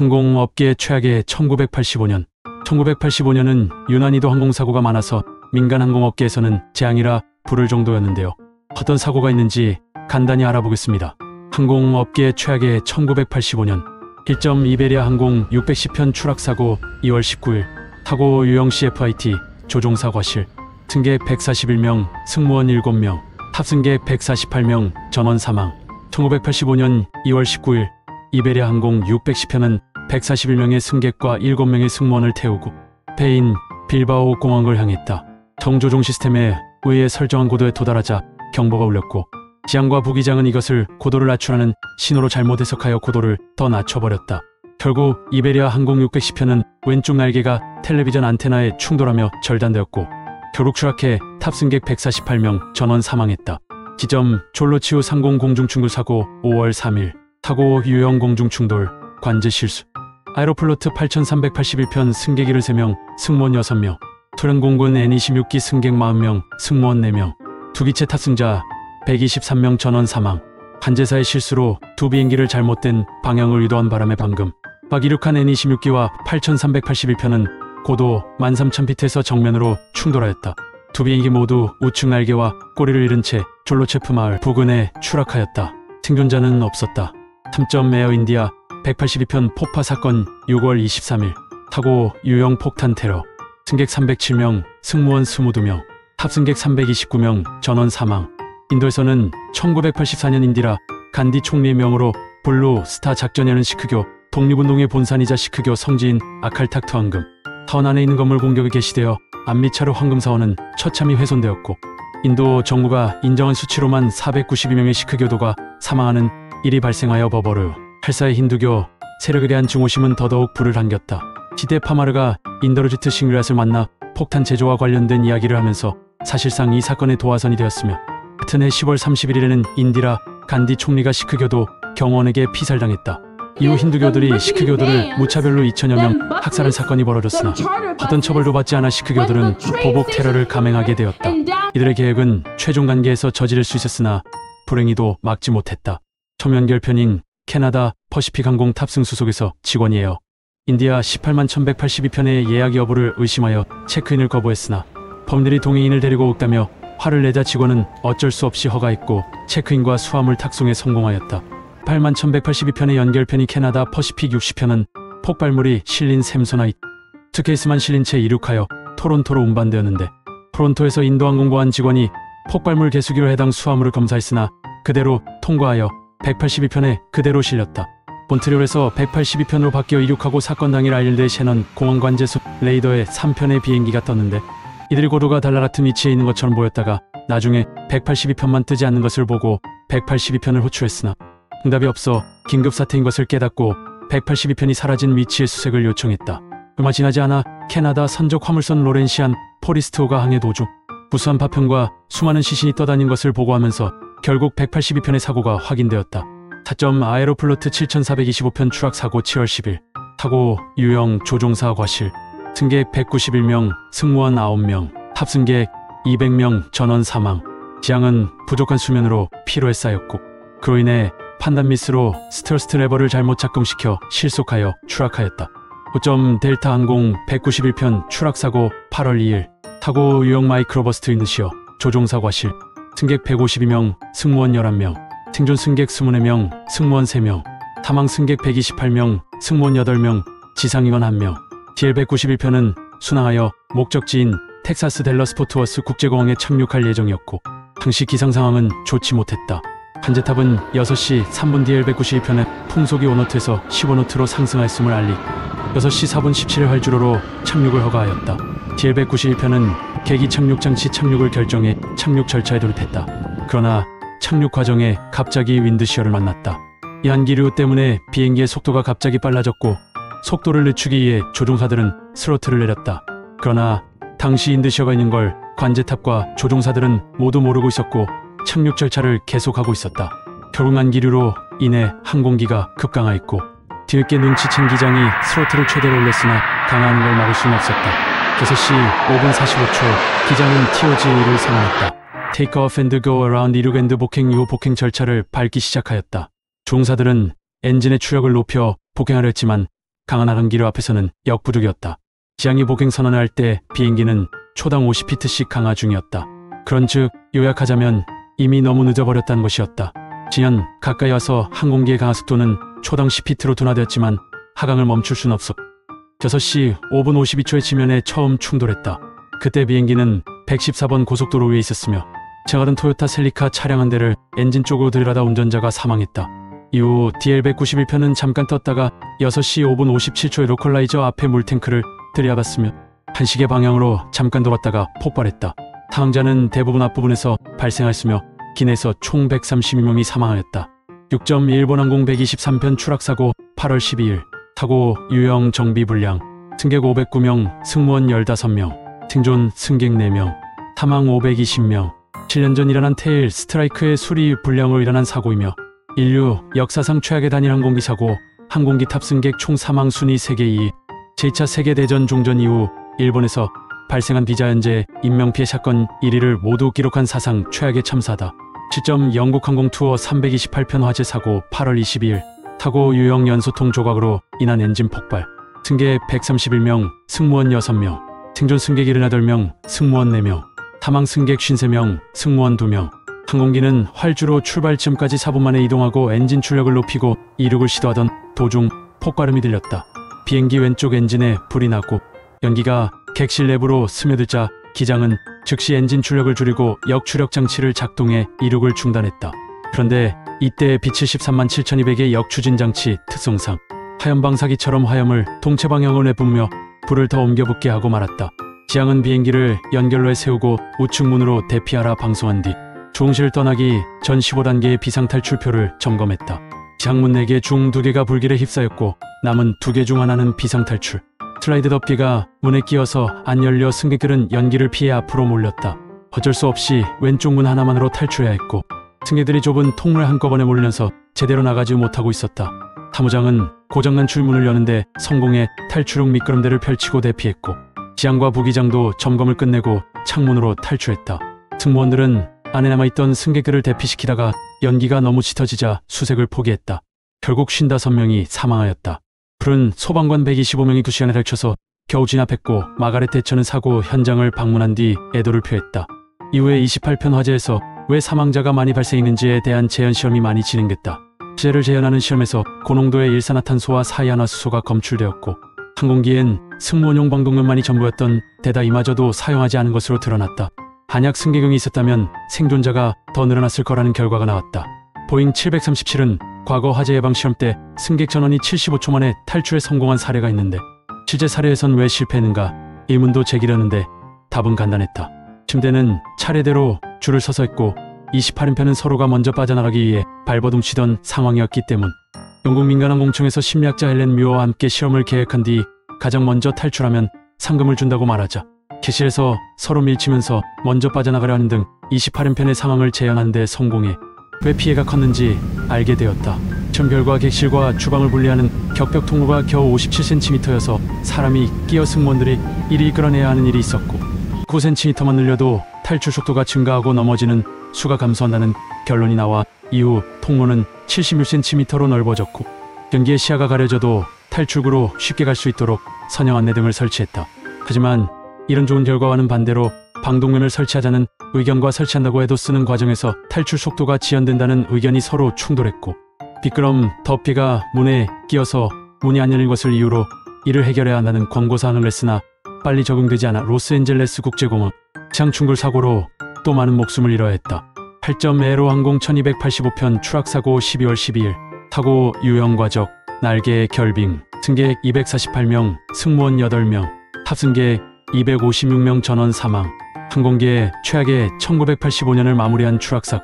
항공업계 최악의 1985년. 1985년은 유난히도 항공사고가 많아서 민간 항공업계에서는 재앙이라 부를 정도였는데요. 어떤 사고가 있는지 간단히 알아보겠습니다. 항공업계 최악의 1985년. 1점 이베리아 항공 610편 추락사고 2월 19일. 타고 유영 CFIT 조종사 과실. 승객 141명, 승무원 7명, 탑승객 148명, 전원 사망. 1985년 2월 19일 이베리아 항공 610편은 141명의 승객과 7명의 승무원을 태우고 스페인 빌바오 공항을 향했다. 정조종 시스템에 의해 설정한 고도에 도달하자 경보가 울렸고 지향과 부기장은 이것을 고도를 낮추라는 신호로 잘못 해석하여 고도를 더 낮춰버렸다. 결국 이베리아 항공 610편은 왼쪽 날개가 텔레비전 안테나에 충돌하며 절단되었고 결국 추락해 탑승객 148명, 전원 사망했다. 지점 졸로치우 상공 공중충돌 사고 5월 3일. 사고 유영 공중충돌 관제 실수. 아에로플로트 8381편 승객 73명, 승무원 6명. 소련공군 N26기 승객 40명, 승무원 4명. 두 기체 탑승자 123명, 전원 사망. 관제사의 실수로 두 비행기를 잘못된 방향을 유도한 바람에 방금 막 이륙한 N26기와 8381편은 고도 13,000피트에서 정면으로 충돌하였다. 두 비행기 모두 우측 날개와 꼬리를 잃은 채 졸로체프 마을 부근에 추락하였다. 생존자는 없었다. 3점 에어 인디아 182편 폭파 사건 6월 23일. 타고 유영 폭탄 테러. 승객 307명, 승무원 22명, 탑승객 329명, 전원 사망. 인도에서는 1984년 인디라 간디 총리의 명으로 블루 스타 작전이라는 시크교 독립운동의 본산이자 시크교 성지인 아칼탁트 황금 사원 안에 있는 건물 공격이 개시되어 안미차르 황금사원은 처참히 훼손되었고 인도 정부가 인정한 수치로만 492명의 시크교도가 사망하는 일이 발생하여 버버르 8사의 힌두교 세력에 대한 증오심은 더더욱 불을 당겼다. 시대 파마르가 인더르지트 싱글랏을 만나 폭탄 제조와 관련된 이야기를 하면서 사실상 이 사건의 도화선이 되었으며 같은 해 10월 31일에는 인디라 간디 총리가 시크교도 경원에게 피살당했다. 이후 힌두교들이 시크교도를 무차별로 2천여 명 학살한 사건이 벌어졌으나 어떤 처벌도 받지 않아 시크교들은 보복 테러를 감행하게 되었다. 이들의 계획은 최종 단계에서 저지를 수 있었으나 불행히도 막지 못했다. 초면결편인 캐나다 퍼시픽 항공 탑승 수속에서 직원이에요. 인디아 18만 1182편의 예약 여부를 의심하여 체크인을 거부했으나 범인들이 동행인을 데리고 없다며 화를 내자 직원은 어쩔 수 없이 허가했고 체크인과 수화물 탁송에 성공하였다. 8만 1182편의 연결편이 캐나다 퍼시픽 60편은 폭발물이 실린 샘소나이트 수트케이스만 실린 채 이륙하여 토론토로 운반되었는데 토론토에서 인도항공보안 직원이 폭발물 개수기로 해당 수화물을 검사했으나 그대로 통과하여 182편에 그대로 실렸다. 몬트리올에서 182편으로 바뀌어 이륙하고 사건 당일 아일랜드의 셰넌 공항 관제소 레이더에 3편의 비행기가 떴는데 이들이 고도가 달라 같은 위치에 있는 것처럼 보였다가 나중에 182편만 뜨지 않는 것을 보고 182편을 호출했으나 응답이 없어 긴급 사태인 것을 깨닫고 182편이 사라진 위치의 수색을 요청했다. 얼마 지나지 않아 캐나다 선적 화물선 로렌시안 포리스트호가 항해 도중 무수한 파편과 수많은 시신이 떠다닌 것을 보고하면서 결국 182편의 사고가 확인되었다. 4점 아에로플로트 7425편 추락 사고 7월 10일. 타고 유영 조종사 과실. 승객 191명, 승무원 9명, 탑승객 200명, 전원 사망. 지향은 부족한 수면으로 피로에 쌓였고 그로 인해 판단 미스로 스트러스트 레버를 잘못 작동시켜 실속하여 추락하였다. 5점 델타 항공 191편 추락사고 8월 2일. 타고 유영 마이크로버스트 인드시어 조종사 과실. 승객 152명, 승무원 11명, 생존 승객 24명, 승무원 3명, 사망 승객 128명, 승무원 8명, 지상인원 1명. DL191편은 순항하여 목적지인 텍사스 댈러스 포트워스 국제공항에 착륙할 예정이었고 당시 기상 상황은 좋지 못했다. 관제탑은 6시 3분 DL191편의 풍속이 5노트에서 15노트로 상승하였음을 알리고 6시 4분 17일 활주로로 착륙을 허가하였다. DL191편은 계기 착륙 장치 착륙을 결정해 착륙 절차에 돌입했다. 그러나 착륙 과정에 갑자기 윈드시어를 만났다. 이 한기류 때문에 비행기의 속도가 갑자기 빨라졌고 속도를 늦추기 위해 조종사들은 스로틀을 내렸다. 그러나 당시 윈드시어가 있는 걸 관제탑과 조종사들은 모두 모르고 있었고 착륙 절차를 계속하고 있었다. 결국 한기류로 인해 항공기가 급강하였고 뒤늦게 눈치챈 기장이 스로틀을 최대로 올렸으나 강화하는 걸 막을 수는 없었다. 6시 5분 45초 기장은 TOG를 선언했다. Take off and go around 이륙 앤드 복행 이후 복행 절차를 밟기 시작하였다. 조종사들은 엔진의 추력을 높여 복행하려 했지만 강한 하강기류 앞에서는 역부족이었다. 지향이 복행 선언을 할 때 비행기는 초당 50피트씩 강하 중이었다. 그런즉 요약하자면 이미 너무 늦어버렸다는 것이었다. 진연 가까이 와서 항공기의 강하 속도는 초당 10피트로 둔화되었지만 하강을 멈출 순 없었. 6시 5분 52초에 지면에 처음 충돌했다. 그때 비행기는 114번 고속도로 위에 있었으며 지나가던 토요타 셀리카 차량 한 대를 엔진 쪽으로 들이라다 운전자가 사망했다. 이후 DL-191편은 잠깐 떴다가 6시 5분 57초에 로컬라이저 앞에 물탱크를 들이받았으며 한시계 방향으로 잠깐 돌았다가 폭발했다. 사망자는 대부분 앞부분에서 발생하였으며 기내에서 총 132명이 사망하였다. 6.1번 항공 123편 추락사고 8월 12일 사고 유형 정비 불량 승객 509명 승무원 15명 생존 승객 4명 사망 520명 7년 전 일어난 테일 스트라이크의 수리 불량으로 일어난 사고이며 인류 역사상 최악의 단일 항공기 사고 항공기 탑승객 총 사망 순위 세계 2위 제2차 세계대전 종전 이후 일본에서 발생한 비자연재 인명피해 사건 1위를 모두 기록한 사상 최악의 참사다. 7점 영국 항공 투어 328편 화재 사고 8월 22일 사고 유형 연소통 조각으로 인한 엔진 폭발 승객 131명 승무원 6명 생존 승객 78명 승무원 4명 사망 승객 53명 승무원 2명 항공기는 활주로 출발점까지 4분 만에 이동하고 엔진 출력을 높이고 이륙을 시도하던 도중 폭발음이 들렸다. 비행기 왼쪽 엔진에 불이 나고 연기가 객실 내부로 스며들자 기장은 즉시 엔진 출력을 줄이고 역추력 장치를 작동해 이륙을 중단했다. 그런데 이때 B-73만 7200의 역추진 장치 특성상 하염 방사기처럼 화염을 동체 방향으로 내뿜며 불을 더 옮겨 붙게 하고 말았다. 지향은 비행기를 연결로에 세우고 우측 문으로 대피하라 방송한 뒤 조종실을 떠나기 전 15단계의 비상탈출표를 점검했다. 지향문 4개 중 2개가 불길에 휩싸였고 남은 2개 중 하나는 비상탈출. 슬라이드 덮개가 문에 끼어서 안 열려 승객들은 연기를 피해 앞으로 몰렸다. 어쩔 수 없이 왼쪽 문 하나만으로 탈출해야 했고 승객들이 좁은 통로에 한꺼번에 몰려서 제대로 나가지 못하고 있었다. 사무장은 고장난 출문을 여는데 성공해 탈출 후 미끄럼대를 펼치고 대피했고 지향과 부기장도 점검을 끝내고 창문으로 탈출했다. 승무원들은 안에 남아있던 승객들을 대피시키다가 연기가 너무 짙어지자 수색을 포기했다. 결국 55명이 사망하였다. 불은 소방관 125명이 2시간에 달쳐서 겨우 진압했고 마가렛 대처는 사고 현장을 방문한 뒤 애도를 표했다. 이후에 28편 화재에서 왜 사망자가 많이 발생했는지에 대한 재현 시험이 많이 진행됐다. 화재를 재현하는 시험에서 고농도의 일산화탄소와 사이안화수소가 검출되었고 항공기엔 승무원용 방독면만이 전부였던 데다 이마저도 사용하지 않은 것으로 드러났다. 한약 승객용이 있었다면 생존자가 더 늘어났을 거라는 결과가 나왔다. 보잉 737은 과거 화재 예방 시험 때 승객 전원이 75초 만에 탈출에 성공한 사례가 있는데 실제 사례에선 왜 실패했는가 의문도 제기되는데 답은 간단했다. 침대는 차례대로 줄을 서서 했고 28인편은 서로가 먼저 빠져나가기 위해 발버둥 치던 상황이었기 때문. 영국 민간항공청에서 심리학자 헬렌 뮤어와 함께 시험을 계획한 뒤 가장 먼저 탈출하면 상금을 준다고 말하자 객실에서 서로 밀치면서 먼저 빠져나가려 하는 등 28인편의 상황을 재현하는 데 성공해 왜 피해가 컸는지 알게 되었다. 시험 결과 객실과 주방을 분리하는 격벽 통로가 겨우 57cm여서 사람이 끼어 승무원들이 이리 이끌어내야 하는 일이 있었고 9cm만 늘려도 탈출 속도가 증가하고 넘어지는 수가 감소한다는 결론이 나와 이후 통로는 76cm로 넓어졌고 연기의 시야가 가려져도 탈출구로 쉽게 갈 수 있도록 선형 안내 등을 설치했다. 하지만 이런 좋은 결과와는 반대로 방독면을 설치하자는 의견과 설치한다고 해도 쓰는 과정에서 탈출 속도가 지연된다는 의견이 서로 충돌했고 미끄럼 덮개가 문에 끼어서 문이 안 열린 것을 이유로 이를 해결해야 한다는 권고사항을 냈으나 빨리 적용되지 않아 로스앤젤레스 국제공항 지향 충돌 사고로 또 많은 목숨을 잃어야 했다. 8점 에로 항공 1285편 추락사고 12월 12일 사고 유형 과적 날개 결빙 승객 248명 승무원 8명 탑승객 256명 전원 사망 항공기의 최악의 1985년을 마무리한 추락사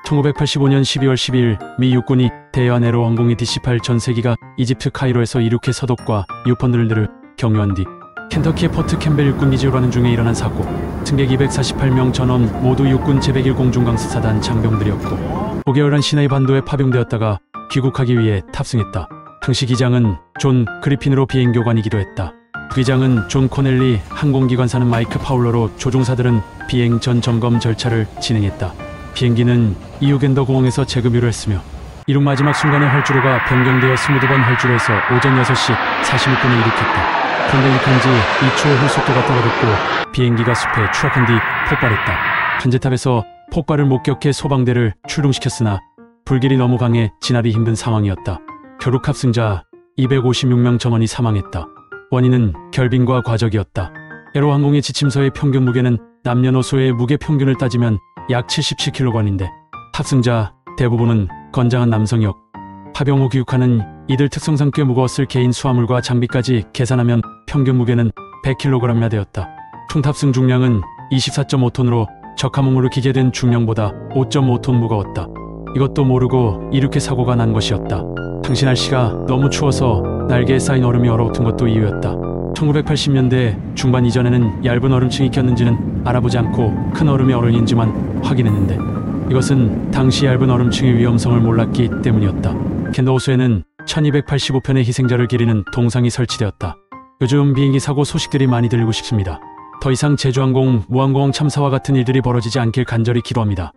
1985년 12월 12일 미 육군이 대여한 에로 항공의 DC-8 전세기가 이집트 카이로에서 이륙해 서독과 뉴펀들랜드를 경유한 뒤 켄터키의 포트 캠벨 육군기지로 가는 중에 일어난 사고 승객 248명 전원 모두 육군 제101 공중강습사단 장병들이었고 5개월간 시나이 반도에 파병되었다가 귀국하기 위해 탑승했다. 당시 기장은 존 그리핀으로 비행교관이기도 했다. 부기장은 존 코넬리, 항공기관사는 마이크 파울러로 조종사들은 비행 전 점검 절차를 진행했다. 비행기는 이유겐더 공항에서 재급유를 했으며 이륙 마지막 순간에 활주로가 변경되어 22번 활주로에서 오전 6시 46분에 이륙했다. 그런데 이륙한 지 2초 후 속도가 떨어졌고 비행기가 숲에 추락한 뒤 폭발했다. 관제탑에서 폭발을 목격해 소방대를 출동시켰으나 불길이 너무 강해 진압이 힘든 상황이었다. 결국 합승자 256명 전원이 사망했다. 원인은 결빙과 과적이었다. 에로항공의 지침서의 평균 무게는 남녀노소의 무게 평균을 따지면 약 77kg인데 탑승자 대부분은 건장한 남성이었고 파병 후 귀국하는 이들 특성상 꽤 무거웠을 개인 수화물과 장비까지 계산하면 평균 무게는 100kg이나 되었다. 총 탑승 중량은 24.5톤으로 적하몽으로 기계된 중량보다 5.5톤 무거웠다. 이것도 모르고 이륙해 사고가 난 것이었다. 당시 날씨가 너무 추워서 날개에 쌓인 얼음이 얼어붙은 것도 이유였다. 1980년대 중반 이전에는 얇은 얼음층이 꼈는지는 알아보지 않고 큰 얼음이 얼은인지만 확인했는데 이것은 당시 얇은 얼음층의 위험성을 몰랐기 때문이었다. 캔더 호수에는 1285편의 희생자를 기리는 동상이 설치되었다. 요즘 비행기 사고 소식들이 많이 들리고 싶습니다. 더 이상 제주항공, 무항공항 참사와 같은 일들이 벌어지지 않길 간절히 기도합니다.